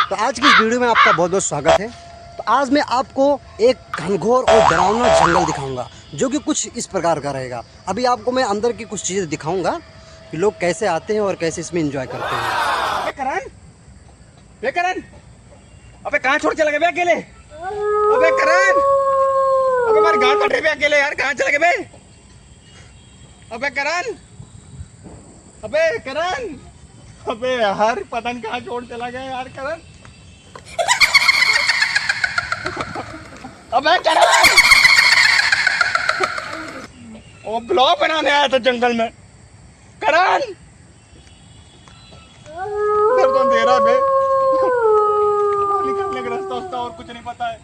तो आज की इस वीडियो में आपका बहुत बहुत स्वागत है। तो आज मैं आपको एक घनघोर और डरावना जंगल दिखाऊंगा जो कि कुछ इस प्रकार का रहेगा। अभी आपको मैं अंदर की कुछ चीज़ें दिखाऊंगा कि लोग कैसे आते हैं और कैसे इसमें एंजॉय करते हैं। अबे करण, बे करण, अबे कहाँ छोड़ चला गया बे अकेले? अबे करण, अबे हमारी गांड कट रही बे अकेले यार, कहाँ चला गया बे? अबे करण, अबे करण, अबे यार पता नहीं कहाँ छोड़ चला गया यार करण। अबे करण, वो ब्लॉग बनाने आया था जंगल में। करण, दर्द तो अंधेरा बे, निकलने का रास्ता और कुछ नहीं पता है।